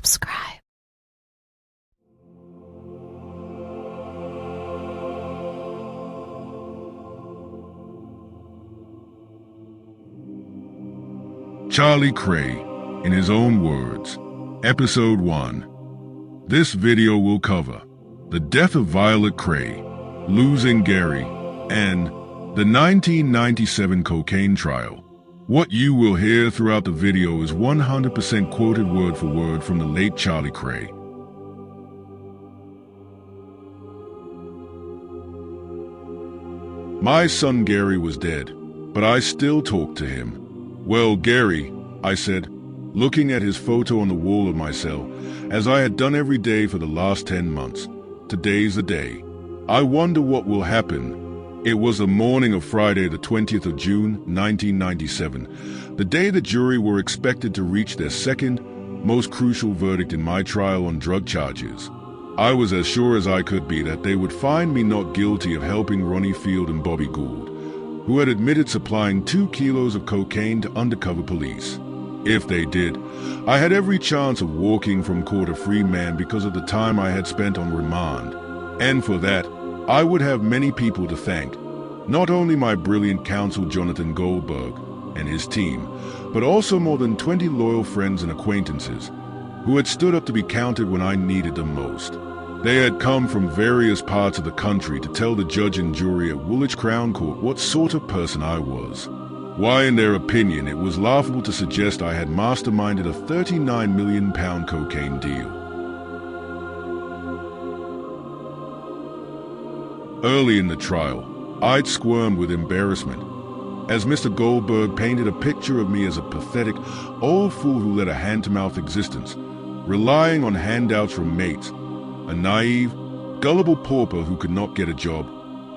subscribe. Charlie Kray, in his own words, Episode 1. This video will cover the death of Violet Kray, losing Gary, and the 1997 cocaine trial. What you will hear throughout the video is 100% quoted word for word from the late Charlie Kray. My son Gary was dead, but I still talked to him. "Well, Gary," I said, looking at his photo on the wall of my cell, as I had done every day for the last 10 months. "Today's the day. I wonder what will happen." It was the morning of Friday, the 20th of June, 1997, the day the jury were expected to reach their second, most crucial verdict in my trial on drug charges. I was as sure as I could be that they would find me not guilty of helping Ronnie Field and Bobby Gould, who had admitted supplying 2 kilos of cocaine to undercover police. If they did, I had every chance of walking from court a free man because of the time I had spent on remand. And for that, I would have many people to thank. Not only my brilliant counsel Jonathan Goldberg and his team, but also more than 20 loyal friends and acquaintances who had stood up to be counted when I needed them most. They had come from various parts of the country to tell the judge and jury at Woolwich Crown Court what sort of person I was. Why, in their opinion, it was laughable to suggest I had masterminded a £39 million cocaine deal. Early in the trial, I'd squirmed with embarrassment, as Mr. Goldberg painted a picture of me as a pathetic old fool who led a hand-to-mouth existence, relying on handouts from mates, a naive, gullible pauper who could not get a job,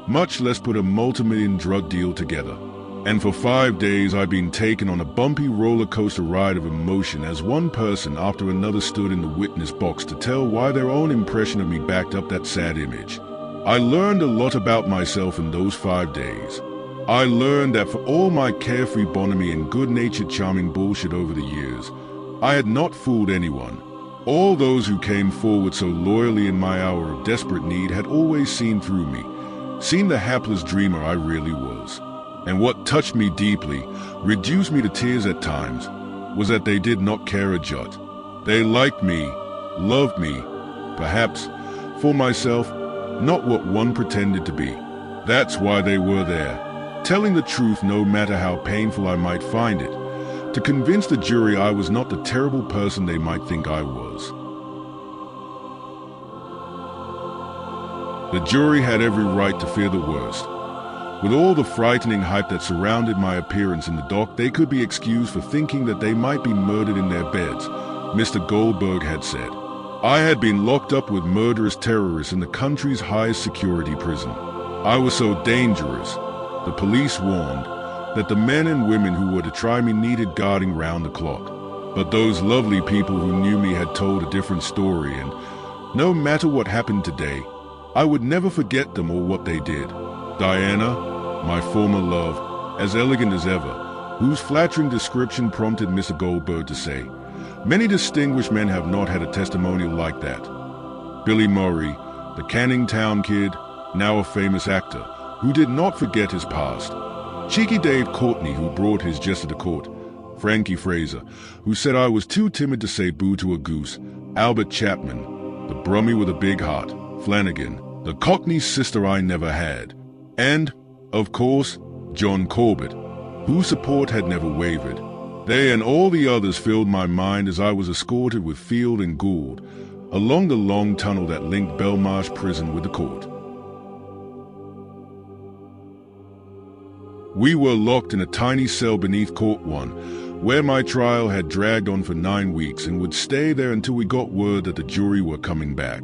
much less put a multi-million drug deal together. And for 5 days I'd been taken on a bumpy roller coaster ride of emotion as one person after another stood in the witness box to tell why their own impression of me backed up that sad image. I learned a lot about myself in those 5 days. I learned that for all my carefree bonhomie and good-natured charming bullshit over the years, I had not fooled anyone. All those who came forward so loyally in my hour of desperate need had always seen through me, seen the hapless dreamer I really was. And what touched me deeply, reduced me to tears at times, was that they did not care a jot. They liked me, loved me, perhaps, for myself, not what one pretended to be. That's why they were there, telling the truth no matter how painful I might find it, to convince the jury I was not the terrible person they might think I was. The jury had every right to fear the worst. With all the frightening hype that surrounded my appearance in the dock, they could be excused for thinking that they might be murdered in their beds, Mr. Goldberg had said. I had been locked up with murderous terrorists in the country's highest security prison. I was so dangerous, the police warned, that the men and women who were to try me needed guarding round the clock. But those lovely people who knew me had told a different story, and no matter what happened today, I would never forget them or what they did. Diana, my former love, as elegant as ever, whose flattering description prompted Mr. Goldberg to say, "Many distinguished men have not had a testimonial like that." Billy Murray, the Canning Town kid, now a famous actor, who did not forget his past. Cheeky Dave Courtney, who brought his jester to court. Frankie Fraser, who said I was too timid to say boo to a goose. Albert Chapman, the brummie with a big heart. Flanagan, the Cockney sister I never had. And, of course, John Corbett, whose support had never wavered. They and all the others filled my mind as I was escorted with Field and Gould along the long tunnel that linked Belmarsh Prison with the court. We were locked in a tiny cell beneath Court 1, where my trial had dragged on for 9 weeks and would stay there until we got word that the jury were coming back.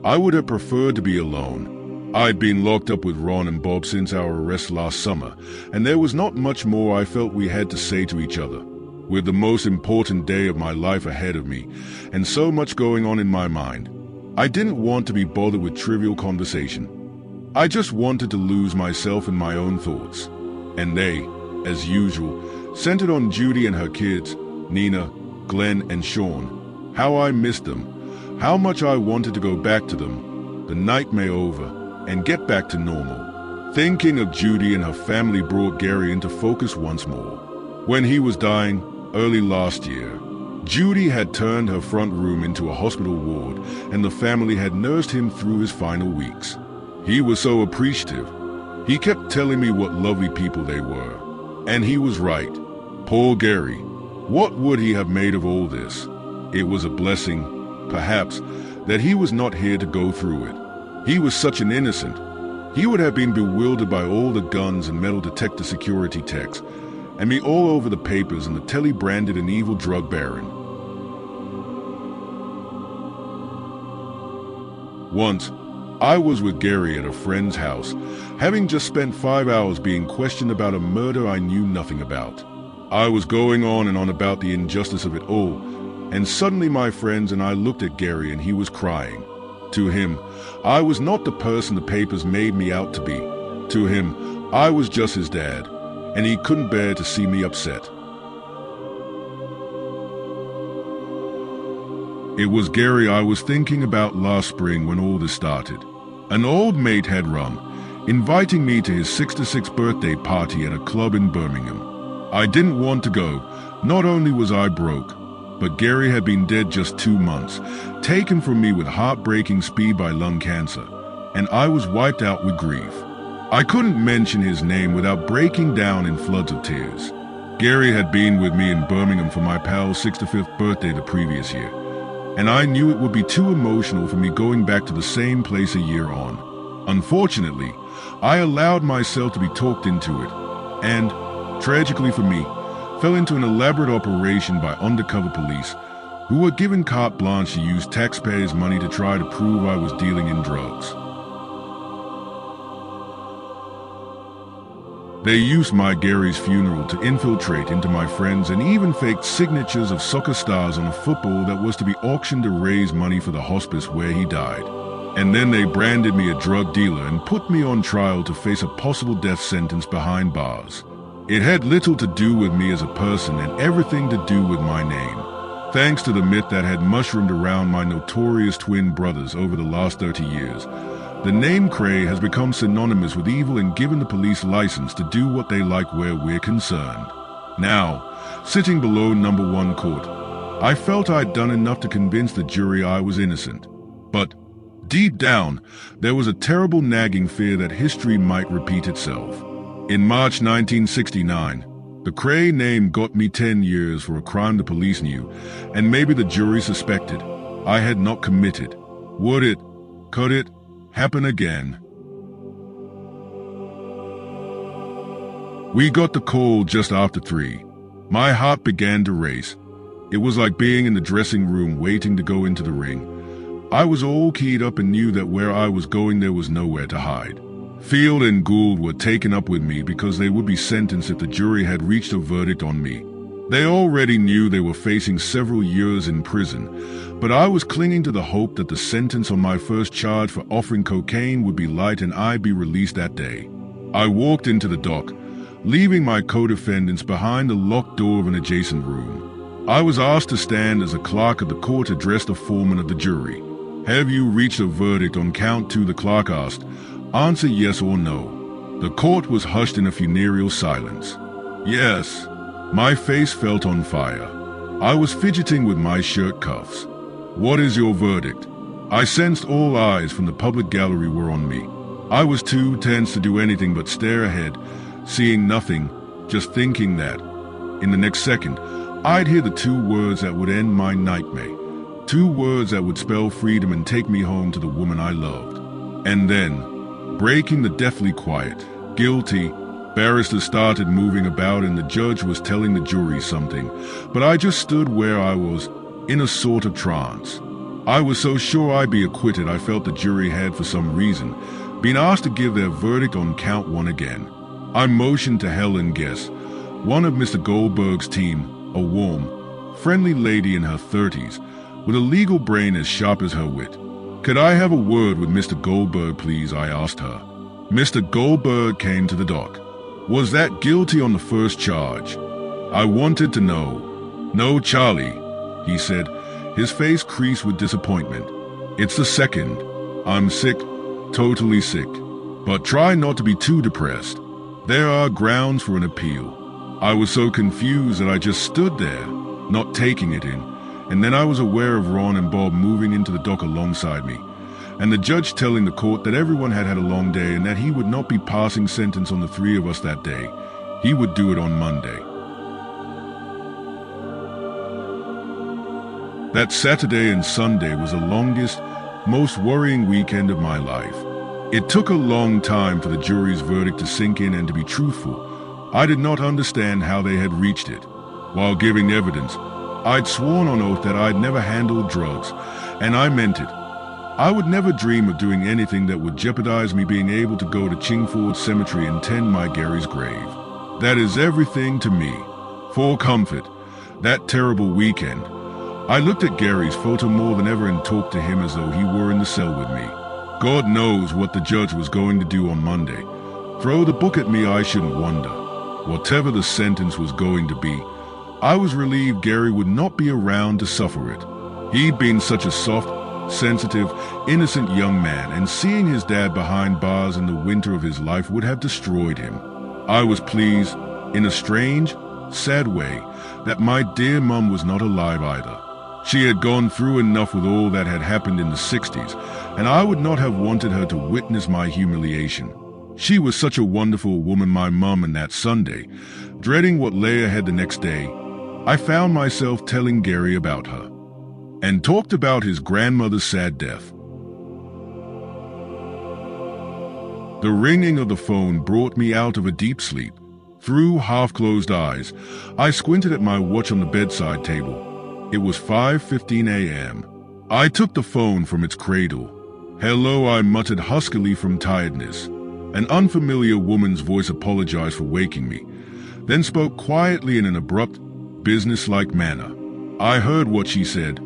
I would have preferred to be alone. I'd been locked up with Ron and Bob since our arrest last summer, and there was not much more I felt we had to say to each other. With the most important day of my life ahead of me, and so much going on in my mind, I didn't want to be bothered with trivial conversation. I just wanted to lose myself in my own thoughts. And they, as usual, centered on Judy and her kids, Nina, Glenn, and Sean, How I missed them. How much I wanted to go back to them. The nightmare over and get back to normal. Thinking of Judy and her family brought Gary into focus once more. When he was dying, early last year, Judy had turned her front room into a hospital ward, and the family had nursed him through his final weeks. He was so appreciative. He kept telling me what lovely people they were. And he was right. Poor Gary. What would he have made of all this? It was a blessing, perhaps, that he was not here to go through it. He was such an innocent. He would have been bewildered by all the guns and metal detector security techs, and me all over the papers and the telly branded an evil drug baron. Once, I was with Gary at a friend's house, having just spent 5 hours being questioned about a murder I knew nothing about. I was going on and on about the injustice of it all, and suddenly my friends and I looked at Gary and he was crying. To him, I was not the person the papers made me out to be. To him, I was just his dad, and he couldn't bear to see me upset. It was Gary I was thinking about last spring when all this started. An old mate had rung, inviting me to his 66th birthday party at a club in Birmingham. I didn't want to go. Not only was I broke, but Gary had been dead just 2 months, taken from me with heartbreaking speed by lung cancer, and I was wiped out with grief. I couldn't mention his name without breaking down in floods of tears. Gary had been with me in Birmingham for my pal's 65th birthday the previous year, and I knew it would be too emotional for me going back to the same place a year on. Unfortunately, I allowed myself to be talked into it, and, tragically for me, fell into an elaborate operation by undercover police who were given carte blanche to use taxpayers' money to try to prove I was dealing in drugs. They used my Gary's funeral to infiltrate into my friends and even faked signatures of soccer stars on a football that was to be auctioned to raise money for the hospice where he died. And then they branded me a drug dealer and put me on trial to face a possible death sentence behind bars. It had little to do with me as a person and everything to do with my name. Thanks to the myth that had mushroomed around my notorious twin brothers over the last 30 years, the name Kray has become synonymous with evil and given the police license to do what they like where we're concerned. Now, sitting below number 1 court, I felt I'd done enough to convince the jury I was innocent. But deep down, there was a terrible nagging fear that history might repeat itself. In March 1969, the Kray name got me 10 years for a crime the police knew, and maybe the jury suspected I had not committed. Would it, could it, happen again? We got the call just after 3. My heart began to race. It was like being in the dressing room waiting to go into the ring. I was all keyed up and knew that where I was going there was nowhere to hide. Field and Gould were taken up with me because they would be sentenced if the jury had reached a verdict on me. They already knew they were facing several years in prison, but I was clinging to the hope that the sentence on my first charge for offering cocaine would be light and I'd be released that day. I walked into the dock, leaving my co-defendants behind the locked door of an adjacent room. I was asked to stand as a clerk of the court addressed the foreman of the jury. "Have you reached a verdict on count 2?" the clerk asked. "Answer yes or no." The court was hushed in a funereal silence. Yes. My face felt on fire. I was fidgeting with my shirt cuffs. "What is your verdict?" I sensed all eyes from the public gallery were on me. I was too tense to do anything but stare ahead, seeing nothing, just thinking that, in the next second, I'd hear the 2 words that would end my nightmare. 2 words that would spell freedom and take me home to the woman I loved. And then, breaking the deathly quiet, guilty, barristers started moving about and the judge was telling the jury something, but I just stood where I was, in a sort of trance. I was so sure I'd be acquitted I felt the jury had, for some reason, been asked to give their verdict on count 1 again. I motioned to Helen Guess, one of Mr. Goldberg's team, a warm, friendly lady in her 30s, with a legal brain as sharp as her wit. "Could I have a word with Mr. Goldberg, please?" I asked her. Mr. Goldberg came to the dock. "Was that guilty on the first charge?" I wanted to know. "No, Charlie," he said. his face creased with disappointment. "It's the second. I'm sick, totally sick. But try not to be too depressed. There are grounds for an appeal." I was so confused that I just stood there, not taking it in, and then I was aware of Ron and Bob moving into the dock alongside me, and the judge telling the court that everyone had had a long day and that he would not be passing sentence on the three of us that day. He would do it on Monday. That Saturday and Sunday was the longest, most worrying weekend of my life. It took a long time for the jury's verdict to sink in, and to be truthful, I did not understand how they had reached it. While giving evidence, I'd sworn on oath that I'd never handled drugs, and I meant it. I would never dream of doing anything that would jeopardize me being able to go to Chingford Cemetery and tend my Gary's grave. That is everything to me. For comfort, that terrible weekend, I looked at Gary's photo more than ever and talked to him as though he were in the cell with me. God knows what the judge was going to do on Monday. Throw the book at me, I shouldn't wonder. Whatever the sentence was going to be, I was relieved Gary would not be around to suffer it. He'd been such a soft, sensitive, innocent young man, and seeing his dad behind bars in the winter of his life would have destroyed him. I was pleased, in a strange, sad way, that my dear mum was not alive either. She had gone through enough with all that had happened in the 60s, and I would not have wanted her to witness my humiliation. She was such a wonderful woman, my mum, and that Sunday, dreading what lay ahead the next day, I found myself telling Gary about her, and talked about his grandmother's sad death. The ringing of the phone brought me out of a deep sleep. Through half-closed eyes, I squinted at my watch on the bedside table. It was 5:15 a.m. I took the phone from its cradle. "Hello," I muttered huskily from tiredness. An unfamiliar woman's voice apologized for waking me, then spoke quietly in an abrupt, businesslike manner. I heard what she said,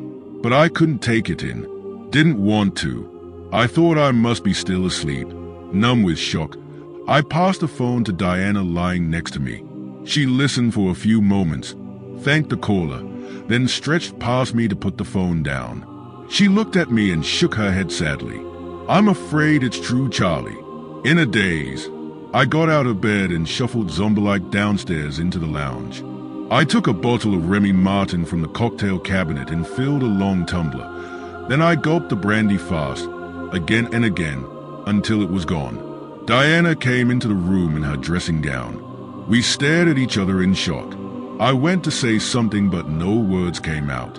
but I couldn't take it in. Didn't want to. I thought I must be still asleep. Numb with shock, I passed the phone to Diana lying next to me. She listened for a few moments, thanked the caller, then stretched past me to put the phone down. She looked at me and shook her head sadly. "I'm afraid it's true, Charlie." In a daze, I got out of bed and shuffled zombie-like downstairs into the lounge. I took a bottle of Remy Martin from the cocktail cabinet and filled a long tumbler. Then I gulped the brandy fast, again and again, until it was gone. Diana came into the room in her dressing gown. We stared at each other in shock. I went to say something, but no words came out.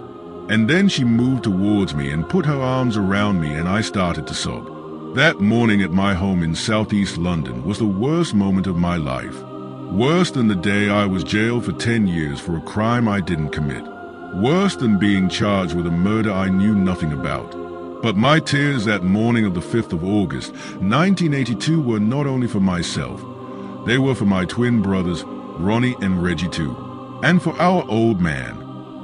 And then she moved towards me and put her arms around me, and I started to sob. That morning at my home in southeast London was the worst moment of my life. Worse than the day I was jailed for 10 years for a crime I didn't commit. Worse than being charged with a murder I knew nothing about. But my tears that morning of the 5th of August, 1982 were not only for myself. They were for my twin brothers, Ronnie and Reggie too. And for our old man.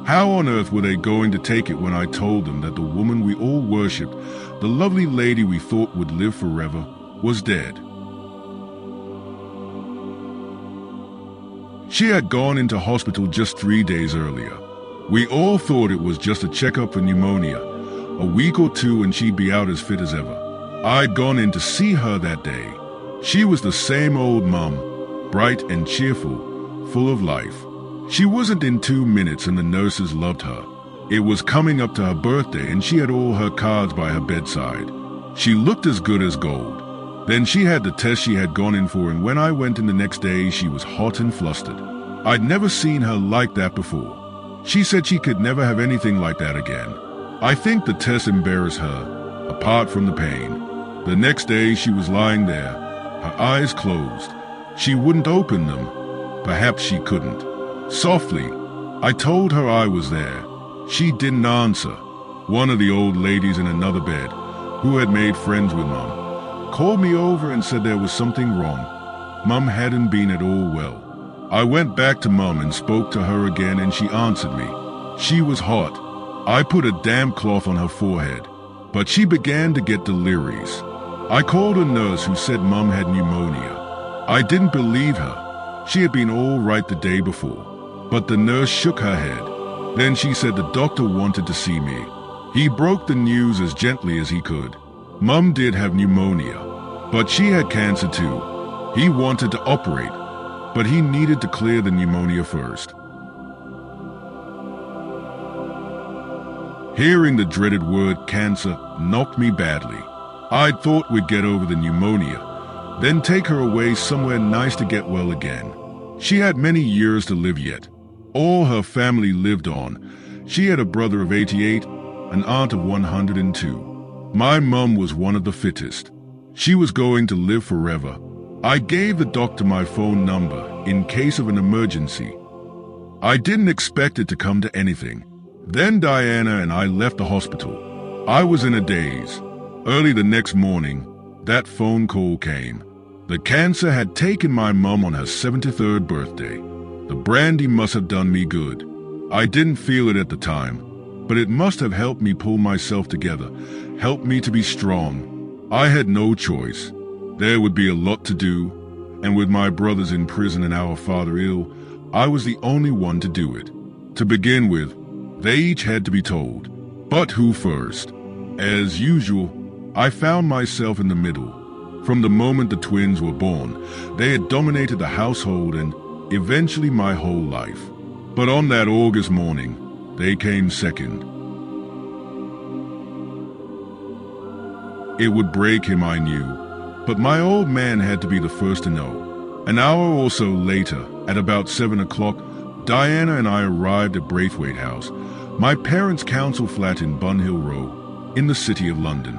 How on earth were they going to take it when I told them that the woman we all worshipped, the lovely lady we thought would live forever, was dead? She had gone into hospital just 3 days earlier. We all thought it was just a checkup for pneumonia. A week or two and she'd be out as fit as ever. I'd gone in to see her that day. She was the same old mum, bright and cheerful, full of life. She wasn't in 2 minutes and the nurses loved her. It was coming up to her birthday and she had all her cards by her bedside. She looked as good as gold. Then she had the test she had gone in for, and when I went in the next day, she was hot and flustered. I'd never seen her like that before. She said she could never have anything like that again. I think the test embarrassed her, apart from the pain. The next day she was lying there, her eyes closed. She wouldn't open them. Perhaps she couldn't. Softly, I told her I was there. She didn't answer. One of the old ladies in another bed, who had made friends with Mum, called me over and said there was something wrong. Mum hadn't been at all well. I went back to Mum and spoke to her again, and she answered me. She was hot. I put a damp cloth on her forehead, but she began to get delirious. I called a nurse who said Mum had pneumonia. I didn't believe her. She had been all right the day before. But the nurse shook her head. Then she said the doctor wanted to see me. He broke the news as gently as he could. Mum did have pneumonia, but she had cancer too. He wanted to operate, but he needed to clear the pneumonia first. Hearing the dreaded word cancer knocked me badly. I'd thought we'd get over the pneumonia, then take her away somewhere nice to get well again. She had many years to live yet. All her family lived on. She had a brother of 88, an aunt of 102. My mum was one of the fittest. She was going to live forever. I gave the doctor my phone number in case of an emergency. I didn't expect it to come to anything. Then Diana and I left the hospital. I was in a daze. Early the next morning, that phone call came. The cancer had taken my mum on her 73rd birthday. The brandy must have done me good. I didn't feel it at the time, but it must have helped me pull myself together, helped me to be strong. I had no choice. There would be a lot to do, and with my brothers in prison and our father ill, I was the only one to do it. To begin with, they each had to be told. But who first? As usual, I found myself in the middle. From the moment the twins were born, they had dominated the household and eventually my whole life. But on that August morning, they came second. It would break him, I knew, but my old man had to be the first to know. An hour or so later, at about 7 o'clock, Diana and I arrived at Braithwaite House, my parents' council flat in Bun Hill Row, in the City of London.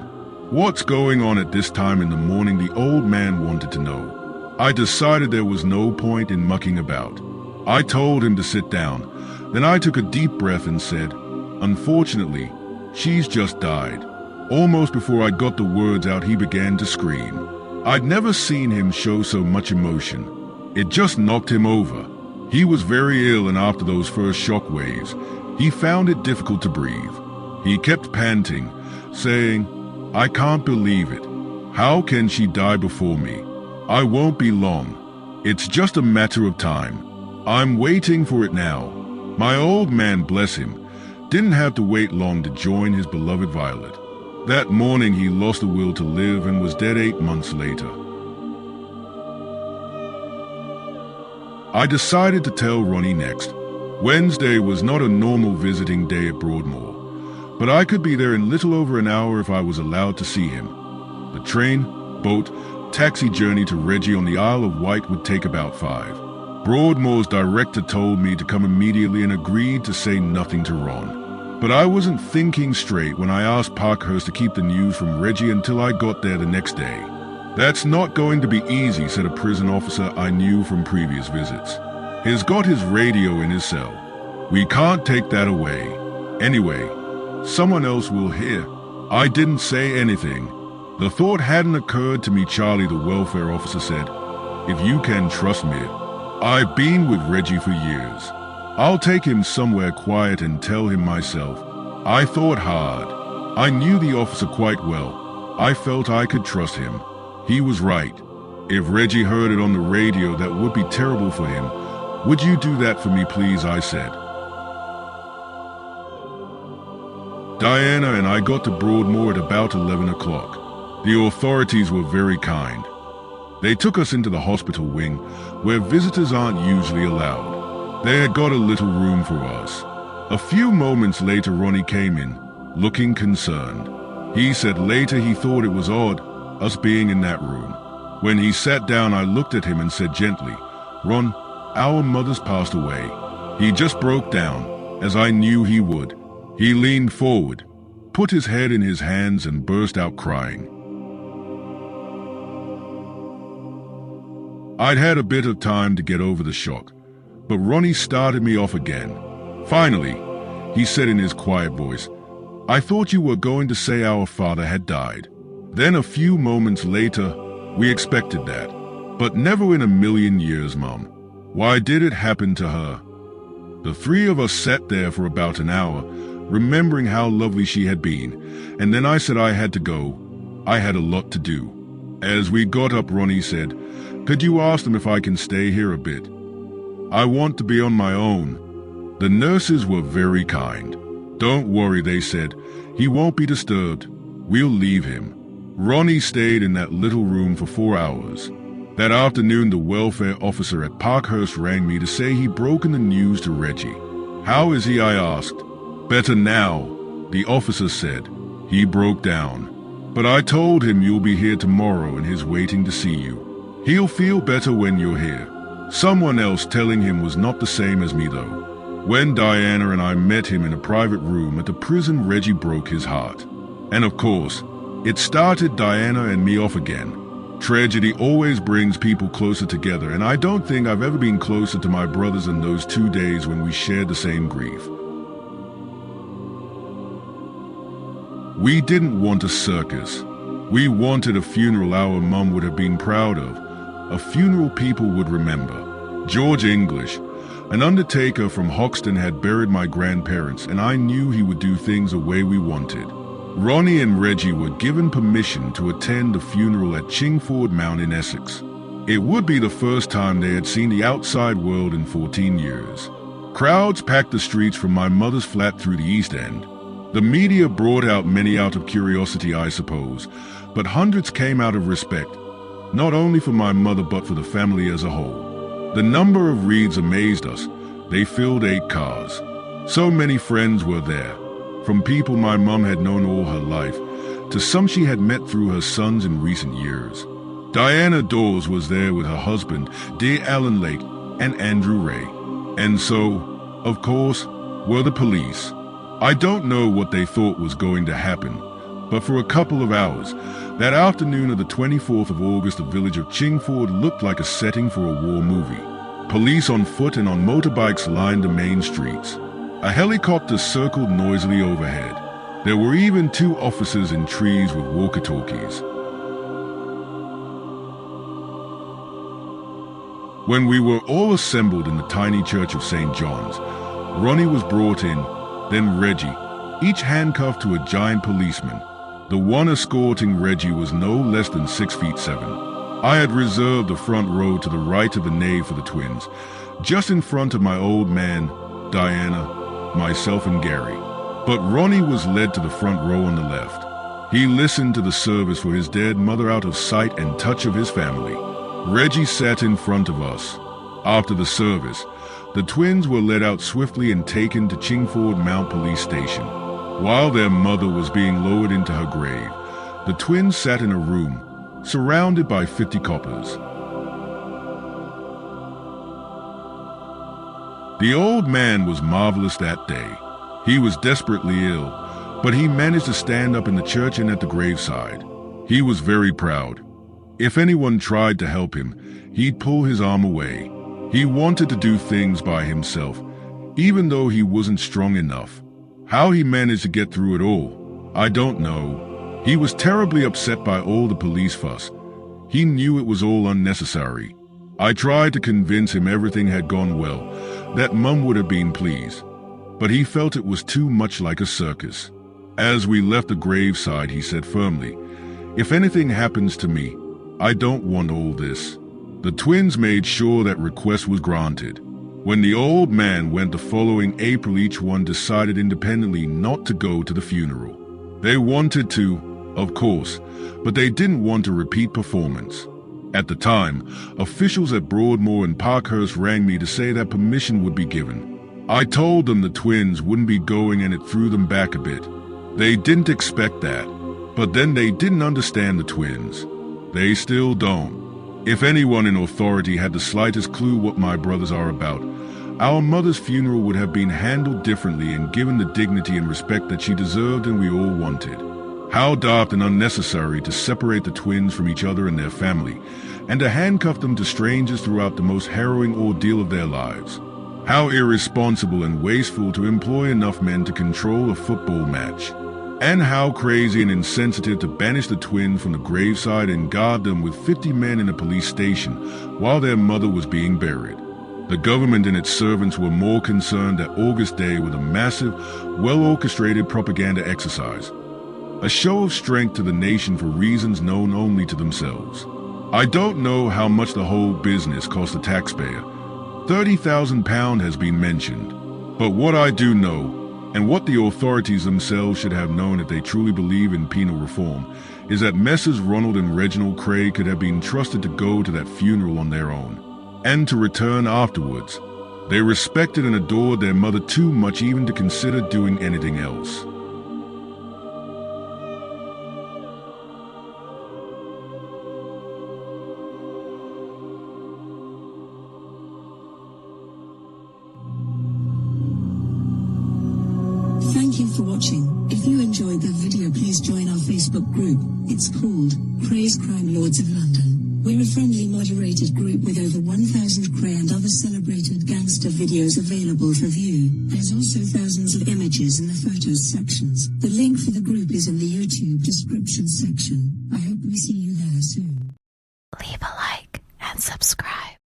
What's going on at this time in the morning, the old man wanted to know. I decided there was no point in mucking about. I told him to sit down. Then I took a deep breath and said, "Unfortunately, she's just died." Almost before I got the words out, he began to scream. I'd never seen him show so much emotion. It just knocked him over. He was very ill, and after those first shock waves, he found it difficult to breathe. He kept panting, saying, "I can't believe it. How can she die before me? I won't be long. It's just a matter of time. I'm waiting for it now." My old man, bless him, didn't have to wait long to join his beloved Violet. That morning he lost the will to live and was dead 8 months later. I decided to tell Ronnie next. Wednesday was not a normal visiting day at Broadmoor, but I could be there in little over an hour if I was allowed to see him. The train, boat, taxi journey to Reggie on the Isle of Wight would take about 5. Broadmoor's director told me to come immediately and agreed to say nothing to Ron. But I wasn't thinking straight when I asked Parkhurst to keep the news from Reggie until I got there the next day. "That's not going to be easy," said a prison officer I knew from previous visits. "He's got his radio in his cell. We can't take that away. Anyway, someone else will hear." I didn't say anything. The thought hadn't occurred to me. Charlie, the welfare officer, said, "If you can trust me, I've been with Reggie for years. I'll take him somewhere quiet and tell him myself." I thought hard. I knew the officer quite well. I felt I could trust him. He was right. If Reggie heard it on the radio, that would be terrible for him. "Would you do that for me, please?" I said. Diana and I got to Broadmoor at about 11 o'clock. The authorities were very kind. They took us into the hospital wing, where visitors aren't usually allowed. They had got a little room for us. A few moments later, Ronnie came in, looking concerned. He said later he thought it was odd, us being in that room. When he sat down, I looked at him and said gently, "Ron, our mother's passed away." He just broke down, as I knew he would. He leaned forward, put his head in his hands and burst out crying. I'd had a bit of time to get over the shock, but Ronnie started me off again. "Finally," he said in his quiet voice, "I thought you were going to say our father had died." Then a few moments later, "We expected that, but never in a million years, Mum. Why did it happen to her?" The three of us sat there for about an hour, remembering how lovely she had been, and then I said I had to go. I had a lot to do. As we got up, Ronnie said, "Could you ask them if I can stay here a bit? I want to be on my own." The nurses were very kind. "Don't worry," they said. "He won't be disturbed. We'll leave him." Ronnie stayed in that little room for 4 hours. That afternoon, the welfare officer at Parkhurst rang me to say he'd broken the news to Reggie. "How is he?" I asked. "Better now," the officer said. He broke down. "But I told him you'll be here tomorrow and he's waiting to see you. He'll feel better when you're here." Someone else telling him was not the same as me, though. When Diana and I met him in a private room at the prison, Reggie broke his heart. And of course, it started Diana and me off again. Tragedy always brings people closer together, and I don't think I've ever been closer to my brothers than those 2 days when we shared the same grief. We didn't want a circus. We wanted a funeral our mum would have been proud of, a funeral people would remember. George English, an undertaker from Hoxton, had buried my grandparents, and I knew he would do things the way we wanted. Ronnie and Reggie were given permission to attend the funeral at Chingford Mount in Essex. It would be the first time they had seen the outside world in 14 years. Crowds packed the streets from my mother's flat through the East End. The media brought out many out of curiosity, I suppose, but hundreds came out of respect, not only for my mother but for the family as a whole. The number of wreaths amazed us. They filled 8 cars. So many friends were there, from people my mum had known all her life, to some she had met through her sons in recent years. Diana Dawes was there with her husband, dear Alan Lake, and Andrew Ray. And so, of course, were the police. I don't know what they thought was going to happen, but for a couple of hours, that afternoon of the 24th of August, the village of Chingford looked like a setting for a war movie. Police on foot and on motorbikes lined the main streets. A helicopter circled noisily overhead. There were even 2 officers in trees with walkie-talkies. When we were all assembled in the tiny church of St. John's, Ronnie was brought in, then Reggie, each handcuffed to a giant policeman. The one escorting Reggie was no less than 6'7". I had reserved the front row to the right of the nave for the twins, just in front of my old man, Diana, myself and Gary. But Ronnie was led to the front row on the left. He listened to the service for his dead mother out of sight and touch of his family. Reggie sat in front of us. After the service, the twins were led out swiftly and taken to Chingford Mount Police Station. While their mother was being lowered into her grave, the twins sat in a room, surrounded by 50 coppers. The old man was marvelous that day. He was desperately ill, but he managed to stand up in the church and at the graveside. He was very proud. If anyone tried to help him, he'd pull his arm away. He wanted to do things by himself, even though he wasn't strong enough. How he managed to get through it all, I don't know. He was terribly upset by all the police fuss. He knew it was all unnecessary. I tried to convince him everything had gone well, that Mum would have been pleased. But he felt it was too much like a circus. As we left the graveside, he said firmly, "If anything happens to me, I don't want all this." The twins made sure that request was granted. When the old man went the following April, each one decided independently not to go to the funeral. They wanted to, of course, but they didn't want a repeat performance. At the time, officials at Broadmoor and Parkhurst rang me to say that permission would be given. I told them the twins wouldn't be going, and it threw them back a bit. They didn't expect that, but then they didn't understand the twins. They still don't. If anyone in authority had the slightest clue what my brothers are about, our mother's funeral would have been handled differently and given the dignity and respect that she deserved and we all wanted. How daft and unnecessary to separate the twins from each other and their family, and to handcuff them to strangers throughout the most harrowing ordeal of their lives. How irresponsible and wasteful to employ enough men to control a football match. And how crazy and insensitive to banish the twins from the graveside and guard them with 50 men in a police station while their mother was being buried. The government and its servants were more concerned that August Day with a massive, well-orchestrated propaganda exercise. A show of strength to the nation for reasons known only to themselves. I don't know how much the whole business cost the taxpayer. £30,000 has been mentioned. But what I do know, and what the authorities themselves should have known if they truly believe in penal reform, is that Messrs. Ronald and Reginald Kray could have been trusted to go to that funeral on their own, and to return afterwards. They respected and adored their mother too much even to consider doing anything else. Thank you for watching. If you enjoyed the video, please join our Facebook group. It's called Krays Crime Lords of London. We're a friendly moderated group with over 1,000 Kray and other celebrated gangster videos available for view. There's also thousands of images in the photos sections. The link for the group is in the YouTube description section. I hope we see you there soon. Leave a like and subscribe.